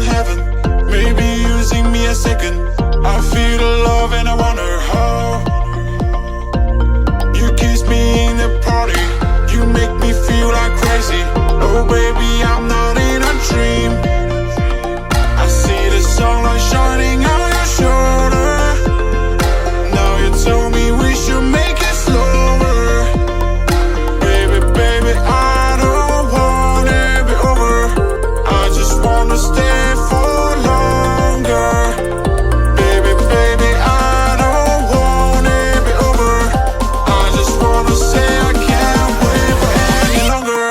from heaven, maybe using me a second. I feel the love and I wonder how. You kiss me in the party, you make me feel like crazy. Oh baby, I'm not in a dream. I see the sunlight shining on your shoulder. Now you tell me we should make it slower. Baby, baby, I don't wanna be over. I just wanna stay for longer. Baby, baby, I don't wanna be over. I just wanna say I can't wait for any longer.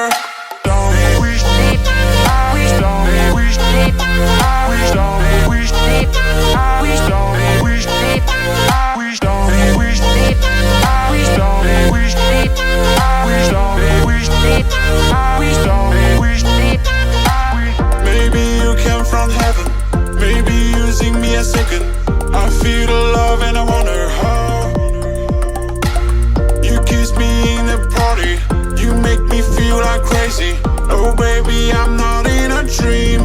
Don't wish, I wish, don't wish, I wish, don't wish, I wish, don't wish, I wish, don't wish, I wish, don't wish, I wish, don't wish, I wish, don't wish, I wish. Maybe you came from heaven, maybe using me a second. I feel the love and I wonder how. You kiss me in the party, you make me feel like crazy. Oh baby, I'm not in a dream.